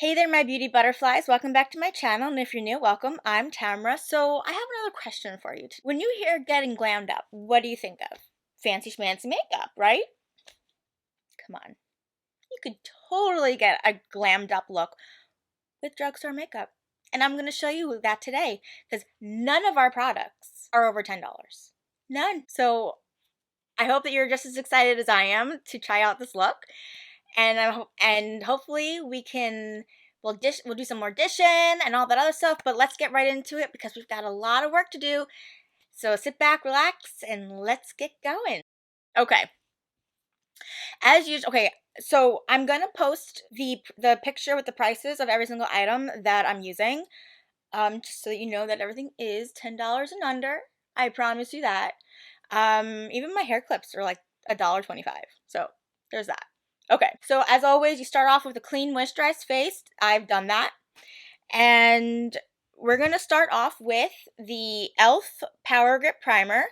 Hey there, my beauty butterflies. Welcome back to my channel, and if you're new, welcome. I'm Tamara. So I have another question for you. When you hear getting glammed up, what do you think of? Fancy schmancy makeup, right? Come on. You could totally get a glammed up look with drugstore makeup. And I'm going to show you that today because none of our products are over $10. None. So I hope that you're just as excited as I am to try out this look. And hopefully we'll do some more dishing and all that other stuff, but let's get right into it because we've got a lot of work to do. So sit back, relax, and let's get going. Okay. As usual, okay, so I'm gonna post the picture with the prices of every single item that I'm using, just so that you know that everything is $10 and under. I promise you that. Even my hair clips are like $1.25. So there's that. Okay, so as always, you start off with a clean, moisturized face. I've done that. And we're going to start off with the e.l.f. Power Grip Primer,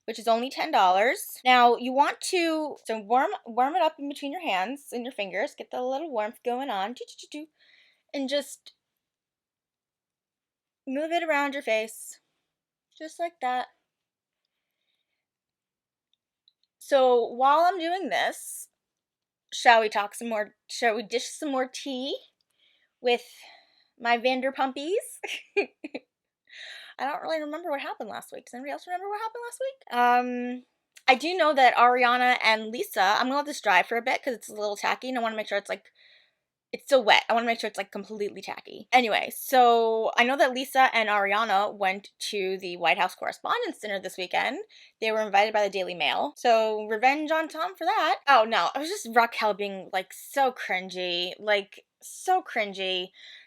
which is only $10. Now, you want to warm it up in between your hands and your fingers. Get the little warmth going on. And just move it around your face. Just like that. So while I'm doing this, shall we dish some more tea with my Vanderpumpies? I don't really remember what happened last week. Does anybody else remember what happened last week? I do know that Ariana and Lisa, I'm gonna let this dry for a bit because it's a little tacky and I want to make sure it's still wet. I want to make sure it's like completely tacky. Anyway, so I know that Lisa and Ariana went to the White House Correspondents' Dinner this weekend. They were invited by the Daily Mail. So revenge on Tom for that. Oh no, it was just Raquel being like so cringy.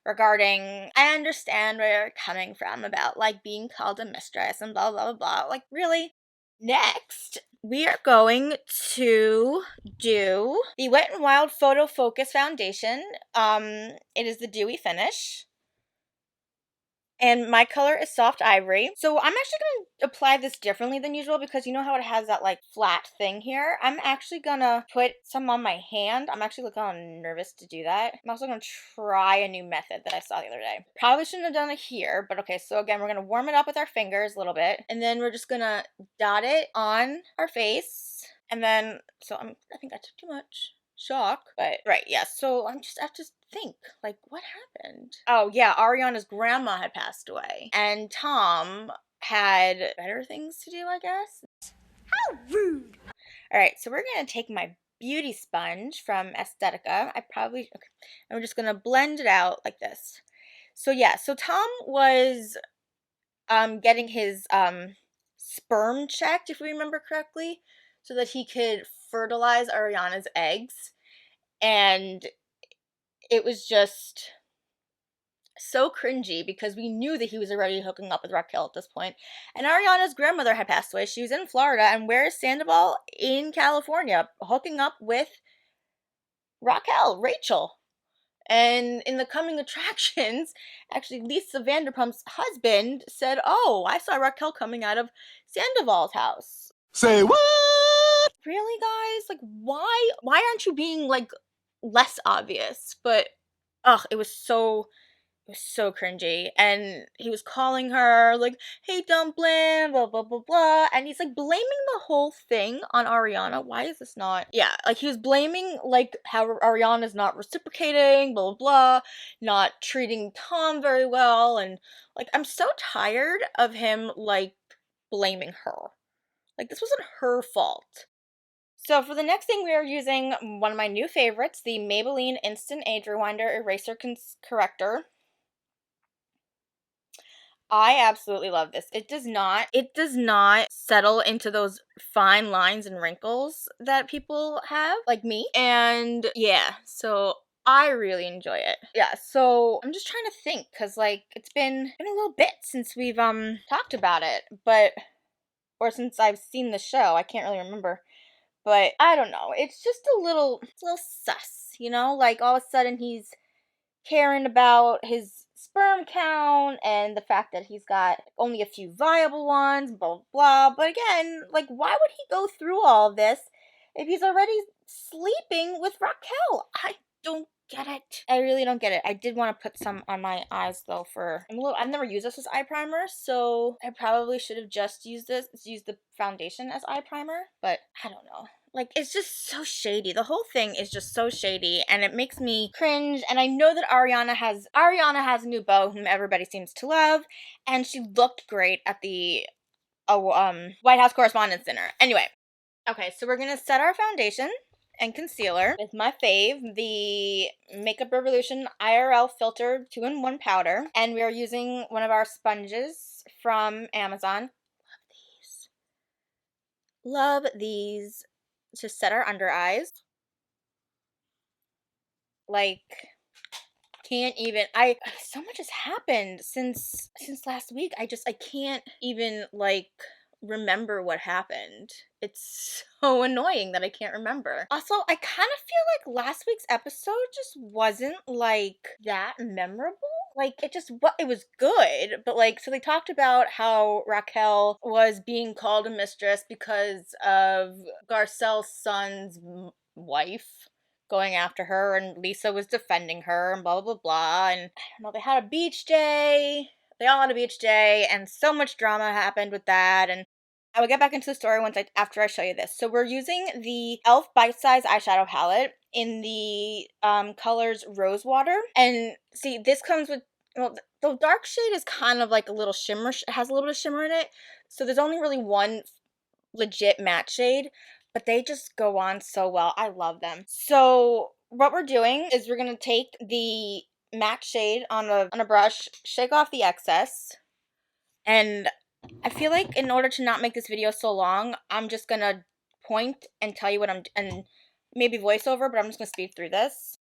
Regarding, I understand where you're coming from about like being called a mistress and blah blah blah blah. Like really? Next, we are going to do the Wet n Wild Photo Focus Foundation. It is the dewy finish. And my color is Soft Ivory. So I'm actually going to apply this differently than usual because you know how it has that like flat thing here? I'm actually going to put some on my hand. I'm actually kind of nervous to do that. I'm also going to try a new method that I saw the other day. Probably shouldn't have done it here, but okay. So again, we're going to warm it up with our fingers a little bit. And then we're just going to dot it on our face. And then, I think I took too much. Shock. But right, yeah, so I have to think, like, what happened? Oh yeah, Ariana's grandma had passed away and Tom had better things to do, I guess. How rude. All right, so we're gonna take my beauty sponge from Aesthetica. And we're just gonna blend it out like this. So yeah, so Tom was getting his sperm checked, if we remember correctly, so that he could fertilize Ariana's eggs. And it was just so cringy because we knew that he was already hooking up with Raquel at this point. And Ariana's grandmother had passed away. She was in Florida, and where's Sandoval? In California, hooking up with Rachel. And in the coming attractions, actually, Lisa Vanderpump's husband said, "Oh, I saw Raquel coming out of Sandoval's house." Say what? Really, guys? Like, why aren't you being like less obvious? But it was so cringy. And he was calling her like, "Hey, dumpling," blah blah blah blah, and he's like blaming the whole thing on Ariana. Why is this not? Yeah, like he was blaming like how Ariana's not reciprocating, blah blah blah, not treating Tom very well, and like I'm so tired of him like blaming her. Like this wasn't her fault. So for the next thing, we are using one of my new favorites, the Maybelline Instant Age Rewinder Eraser Corrector. I absolutely love this. It does not settle into those fine lines and wrinkles that people have, like me. And yeah, so I really enjoy it. Yeah, so I'm just trying to think, cause like it's been a little bit since we've talked about it, or since I've seen the show. I can't really remember. But I don't know. It's just a little sus, you know? Like all of a sudden he's caring about his sperm count and the fact that he's got only a few viable ones, blah, blah, blah. But again, like, why would he go through all of this if he's already sleeping with Raquel? I don't get it. I really don't get it. I did want to put some on my eyes though I've never used this as eye primer, so I probably should have just used the foundation as eye primer, but I don't know. Like, it's just so shady. The whole thing is just so shady, and it makes me cringe. And I know that Ariana has a new beau whom everybody seems to love, and she looked great at the White House Correspondents' Dinner. Anyway, okay, so we're gonna set our foundation and concealer with my fave, the Makeup Revolution IRL Filter 2-in-1 powder, and we are using one of our sponges from Amazon. Love these to set our under eyes. Like, can't even, so much has happened since last week. I can't even, like, remember what happened. It's so annoying that I can't remember. Also, I kind of feel like last week's episode just wasn't, like, that memorable. Like, it was good, but, like, so they talked about how Raquel was being called a mistress because of Garcelle's son's wife going after her, and Lisa was defending her, and blah, blah, blah, blah, and I don't know, they had a beach day. They all had a beach day, and so much drama happened with that, and I will get back into the story after I show you this. So we're using the e.l.f. Bite Size Eyeshadow Palette in the colors Rose Water, and see, this comes with, well, the dark shade is kind of like a little shimmer, it has a little bit of shimmer in it, so there's only really one legit matte shade, but they just go on so well. I love them. So what we're doing is we're going to take the matte shade on a brush, shake off the excess, and I feel like in order to not make this video so long, I'm just going to point and tell you and maybe voiceover, but I'm just going to speed through this.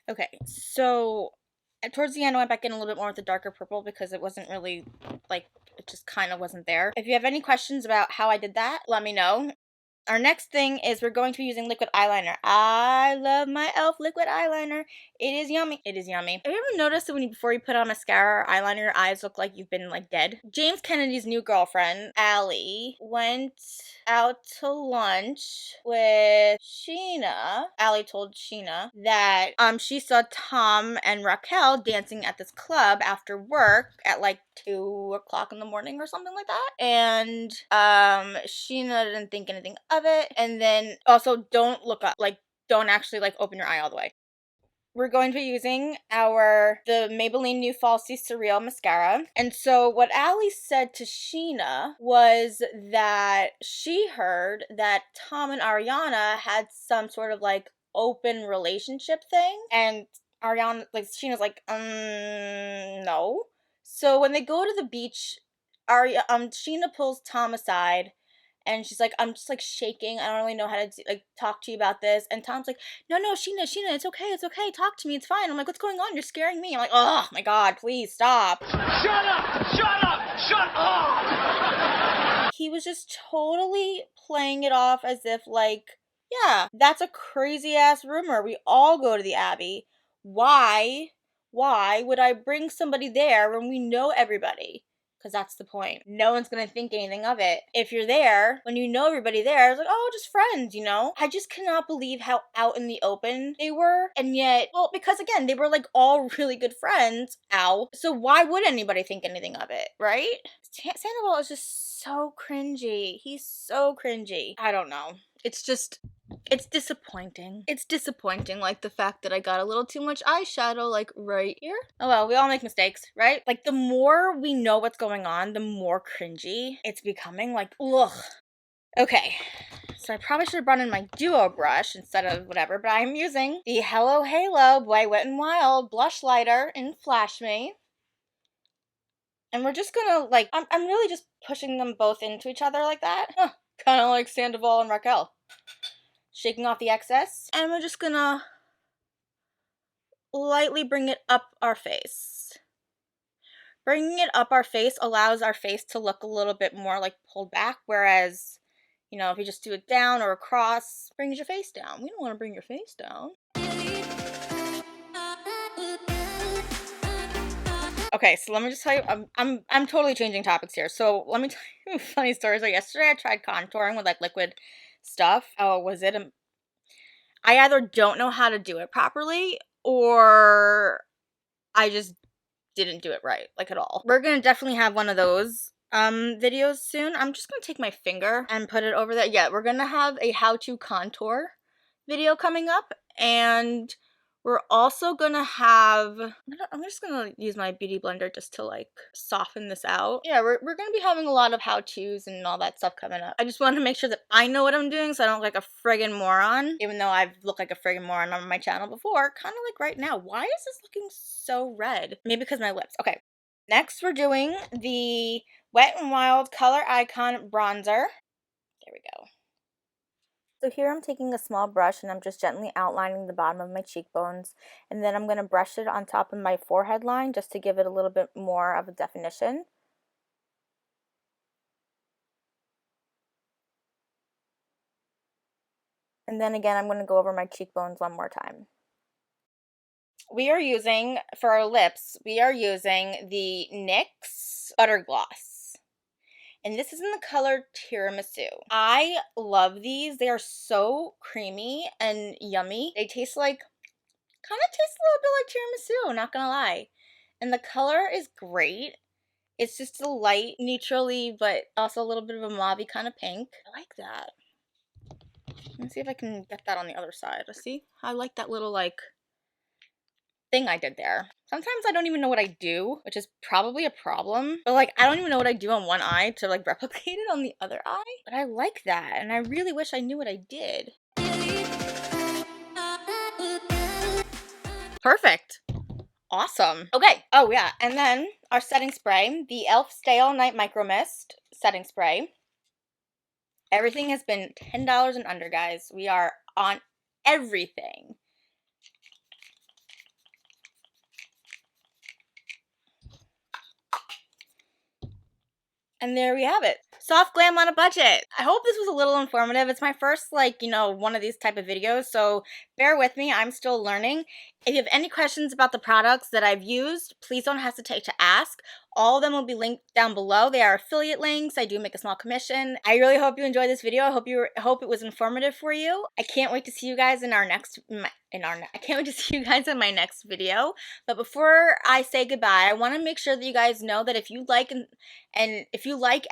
Okay, so towards the end I went back in a little bit more with the darker purple because it wasn't really, like, it just kind of wasn't there. If you have any questions about how I did that, let me know. Our next thing is we're going to be using liquid eyeliner. I love my e.l.f. liquid eyeliner. It is yummy. It is yummy. Have you ever noticed that before you put on mascara or eyeliner, your eyes look like you've been, like, dead? James Kennedy's new girlfriend, Allie, went out to lunch with Sheena. Allie told Sheena that she saw Tom and Raquel dancing at this club after work at like 2 o'clock in the morning or something like that. And Sheena didn't think anything of it. And then also don't look up, like, don't actually, like, open your eye all the way. We're going to be using the Maybelline New Falsies Surreal Mascara. And so what Allie said to Sheena was that she heard that Tom and Ariana had some sort of, like, open relationship thing. And Ariana, like, Sheena's like, no. So when they go to the beach, Sheena pulls Tom aside, and she's like, I'm just, like, shaking. I don't really know how to, like, talk to you about this. And Tom's like, no, Sheena, it's okay. Talk to me. It's fine. I'm like, what's going on? You're scaring me. I'm like, oh, my God, please stop. Shut up! Shut up! He was just totally playing it off as if, like, yeah, that's a crazy-ass rumor. We all go to the Abbey. Why would I bring somebody there when we know everybody? Because that's the point. No one's gonna think anything of it. If you're there, when you know everybody there, it's like, oh, just friends, you know? I just cannot believe how out in the open they were. And yet, well, because again, they were, like, all really good friends. Ow. So why would anybody think anything of it, right? Sandoval is just so cringy. He's so cringy. I don't know. It's disappointing. It's disappointing, like, the fact that I got a little too much eyeshadow, like, right here. Oh well, we all make mistakes, right? Like, the more we know what's going on, the more cringy it's becoming. Like, ugh. Okay, so I probably should have brought in my duo brush instead of whatever, but I'm using the Hello Halo by Wet n Wild blush lighter in Flash Me. And we're just gonna, like, I'm really just pushing them both into each other like that. Huh, kind of like Sandoval and Raquel. Shaking off the excess. And we're just gonna lightly bring it up our face. Bringing it up our face allows our face to look a little bit more like pulled back, whereas, you know, if you just do it down or across, brings your face down. We don't want to bring your face down. Okay, so let me just tell you, I'm totally changing topics here. So let me tell you a funny story. So yesterday I tried contouring with like liquid stuff. Oh, was it? I either don't know how to do it properly or I just didn't do it right, like at all. We're gonna definitely have one of those videos soon. I'm just gonna take my finger and put it over there. Yeah, we're gonna have a how to contour video coming up, and we're also gonna have, I'm just gonna use my beauty blender just to like soften this out. Yeah, we're gonna be having a lot of how-tos and all that stuff coming up. I just want to make sure that I know what I'm doing so I don't look like a friggin' moron, even though I've looked like a friggin' moron on my channel before, kind of like right now. Why is this looking so red? Maybe because my lips. Okay, next we're doing the Wet n Wild Color Icon Bronzer. There we go. So here I'm taking a small brush and I'm just gently outlining the bottom of my cheekbones, and then I'm going to brush it on top of my forehead line just to give it a little bit more of a definition. And then again, I'm going to go over my cheekbones one more time. We are using, for our lips, we are using the NYX Butter Gloss. And this is in the color Tiramisu. I love these. They are so creamy and yummy. They taste like, kind of tastes a little bit like tiramisu, not gonna lie. And the color is great. It's just a light, neutrally, but also a little bit of a mauve kind of pink. I like that. Let's see if I can get that on the other side. Let's see. I like that little, like, thing I did there. Sometimes I don't even know what I do, which is probably a problem. But, like, I don't even know what I do on one eye to, like, replicate it on the other eye. But I like that, and I really wish I knew what I did. Perfect. Awesome. Okay. Oh, yeah. And then our setting spray, the e.l.f. Stay All Night Micro Mist setting spray. Everything has been $10 and under, guys. We are on everything. And there we have it. Soft glam on a budget. I hope this was a little informative. It's my first, like, you know, one of these type of videos, so bear with me. I'm still learning. If you have any questions about the products that I've used, please don't hesitate to ask. All of them will be linked down below. They are affiliate links. I do make a small commission. I really hope you enjoyed this video. I hope it was informative for you. I can't wait to see you guys in our next I can't wait to see you guys in my next video. But before I say goodbye, I want to make sure that you guys know that if you like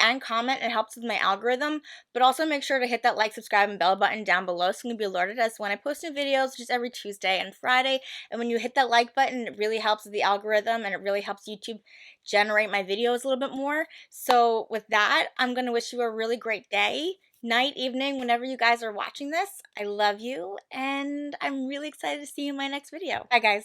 and comment, it helps with my algorithm. But also make sure to hit that like, subscribe, and bell button down below so you can be alerted as when I post new videos, just every Tuesday and Friday. And when you hit that like button, it really helps with the algorithm, and it really helps YouTube generate my videos a little bit more. So with that, I'm going to wish you a really great day, night, evening, whenever you guys are watching this. I love you, and I'm really excited to see you in my next video. Bye, guys.